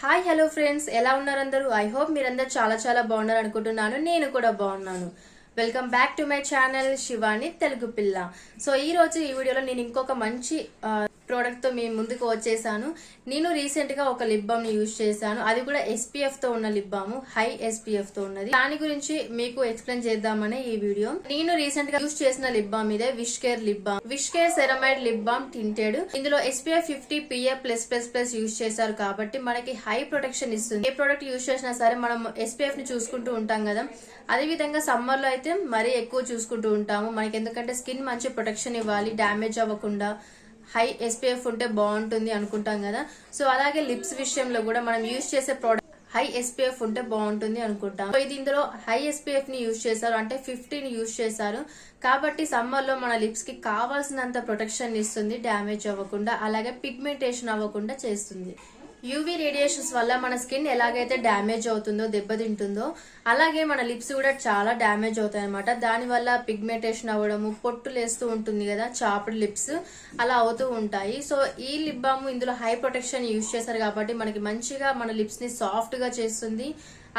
Hi hello friends, ఎలా ఉన్నారు అందరూ? ఐ హోప్ మీరందరూ చాలా చాలా బాగున్నారు అనుకుంటున్నాను. నేను కూడా బాగున్నాను. Welcome back to my channel Shivani Telugu పిల్ల. సో ఈ రోజు ఈ వీడియోలో నేను ఇంకొక మంచి ప్రోడక్ట్ తో మీ ముందుకు వచ్చేసాను. నేను రీసెంట్ గా ఒక లిప్ బామ్ ని యూజ్ చేశాను. అది కూడా SPF తో ఉన్న లిప్ బామ్, హై SPF తో ఉన్నది. దాని గురించి మీకు ఎక్స్ప్లెయిన్ చేద్దామనే ఈ వీడియో. నేను రీసెంట్ గా యూజ్ చేసిన లిప్ బామ్ ఇదే wish care lip balm, wish care ceramide lip balm tinted. ఇందులో SPF 50 PA+++ యూజ్ చేశారు కాబట్టి మనకి హై ప్రొటెక్షన్ ఇస్తుంది. ఏ ప్రోడక్ట్ యూజ్ చేసినా సరే మనం SPF ని చూసుకుంటూ ఉంటాం కదా, అదే విధంగా సమ్మర్ లో అయితే మరీ ఎక్కువ చూసుకుంటూ ఉంటాము. మనకి ఎందుకంటే స్కిన్ మంచి ప్రొటెక్షన్ ఇవ్వాలి, డ్యామేజ్ అవ్వకుండా హై SPF ఉంటే బాగుంటుంది అనుకుంటాం కదా. సో అలాగే లిప్స్ విషయంలో కూడా మనం యూజ్ చేసే ప్రోడక్ట్ హై SPF ఉంటే బాగుంటుంది అనుకుంటాం. సో ఇది ఇందులో హై SPF ని యూజ్ చేశారు, అంటే 50 ని యూజ్ చేశారు కాబట్టి సమ్మర్ లో మన లిప్స్ కి కావాల్సినంత ప్రొటెక్షన్ ఇస్తుంది, డ్యామేజ్ అవ్వకుండా, అలాగే పిగ్మెంటేషన్ అవ్వకుండా చేస్తుంది. యూవీ రేడియేషన్స్ వల్ల మన స్కిన్ ఎలాగైతే డ్యామేజ్ అవుతుందో, దెబ్బతింటుందో, అలాగే మన లిప్స్ కూడా చాలా డ్యామేజ్ అవుతాయి అనమాట. దాని వల్ల పిగ్మెంటేషన్ అవ్వడము, పొట్టులేస్తూ ఉంటుంది కదా, చాప్డ్ లిప్స్ అలా అవుతూ ఉంటాయి. సో ఈ లిప్ బామ్ ఇందులో హై ప్రొటెక్షన్ యూజ్ చేశారు కాబట్టి మనకి మంచిగా మన లిప్స్ ని సాఫ్ట్ గా చేస్తుంది,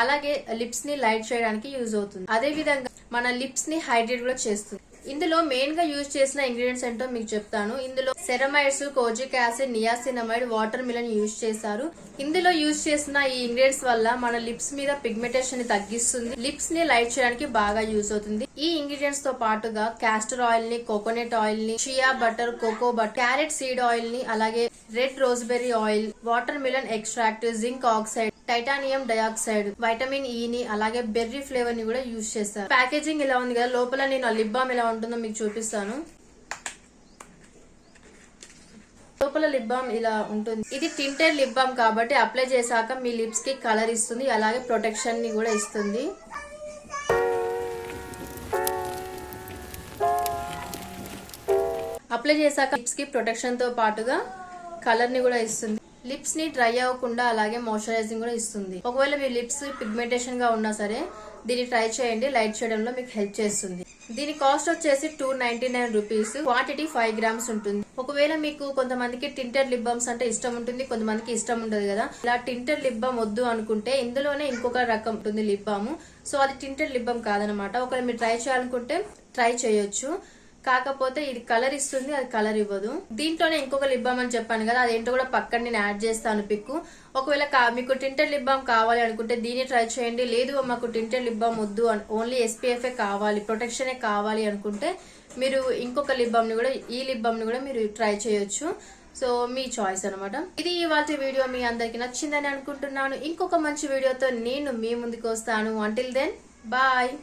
అలాగే లిప్స్ ని లైట్ చేయడానికి యూజ్ అవుతుంది. అదే విధంగా మన లిప్స్ ని హైడ్రేట్ కూడా చేస్తుంది. ఇందులో మెయిన్ గా యూజ్ చేసిన ఇంగ్రీడియంట్స్ ఏంటో మీకు చెప్తాను. ఇందులో ceramides, kojic acid, niacinamide, water melon use చేశారు. ఇందులో యూజ్ చేసిన ఈ ఇంగ్రీడియంట్స్ వల్ల మన లిప్స్ మీద పిగ్మెంటేషన్ ని తగ్గిస్తుంది, లిప్స్ ని లైట్ చేయడానికి బాగా యూజ్ అవుతుంది. ఈ ఇంగ్రీడియంట్స్ తో పాటుగా క్యాస్టర్ ఆయిల్ ని, కోకోనట్ ఆయిల్ ని, shea butter, cocoa butter, carrot seed oil ని, అలాగే red raspberry oil, watermelon extract, zinc oxide, titanium dioxide, vitamin E ని, అలాగే బెర్రీ ఫ్లేవర్ ని కూడా యూజ్ చేస్తారు. ప్యాకేజింగ్ ఇలా ఉంది కదా, లోపల నేను లిప్ బామ్ ఎలా ఉంటుందో మీకు చూపిస్తాను. లోపల లిప్ బామ్ ఇలా ఉంటుంది. ఇది టింటెడ్ లిప్ బామ్ కాబట్టి అప్లై చేశాక మీ లిప్స్ కి కలర్ ఇస్తుంది, అలాగే ప్రొటెక్షన్ ని కూడా ఇస్తుంది. అప్లై చేశాక లిప్స్ కి ప్రొటెక్షన్ తో పాటుగా కలర్ ని కూడా ఇస్తుంది. లిప్స్ ని డ్రై అవ్వకుండా అలాగే మాయిశ్చరైజింగ్ కూడా ఇస్తుంది. ఒకవేళ మీ లిప్స్ పిగ్మెంటేషన్ గా ఉన్నా సరే దీన్ని ట్రై చేయండి, లైట్ చేయడంలో మీకు హెల్ప్ చేస్తుంది. దీని కాస్ట్ వచ్చేసి 299 రూపీస్, క్వాంటిటీ 5 grams ఉంటుంది. ఒకవేళ మీకు కొంతమందికి టింటెడ్ లిప్ బామ్స్ అంటే ఇష్టం ఉంటుంది, కొంతమందికి ఇష్టం ఉండదు కదా. ఇలా టింటెడ్ లిప్ బామ్ వద్దు అనుకుంటే ఇందులోనే ఇంకొక రకం ఉంటుంది లిప్ బామ్. సో అది టింటెడ్ లిప్ బామ్ కాదనమాట. ఒకవేళ మీరు ట్రై చేయాలనుకుంటే ట్రై చేయొచ్చు, కాకపోతే ఇది కలర్ ఇస్తుంది, అది కలర్ ఇవ్వదు. దీంట్లోనే ఇంకొక లిప్ బామ్ అని చెప్పాను కదా, అదేంటో కూడా పక్కన నేను యాడ్ చేస్తాను పిక్. ఒకవేళ మీకు టింటెడ్ లిప్ బామ్ కావాలి అనుకుంటే దీన్ని ట్రై చేయండి. లేదు మాకు టింటెడ్ లిప్ బామ్ వద్దు, ఓన్లీ SPF కావాలి, ప్రొటెక్షనే కావాలి అనుకుంటే మీరు ఇంకొక లిప్ బామ్ ని కూడా, ఈ లిప్ బామ్ ని కూడా మీరు ట్రై చేయొచ్చు. సో మీ చాయిస్ అనమాట. ఇది ఇవాళ వీడియో మీ అందరికి నచ్చిందని అనుకుంటున్నాను. ఇంకొక మంచి వీడియోతో నేను మీ ముందుకు వస్తాను. Until then bye.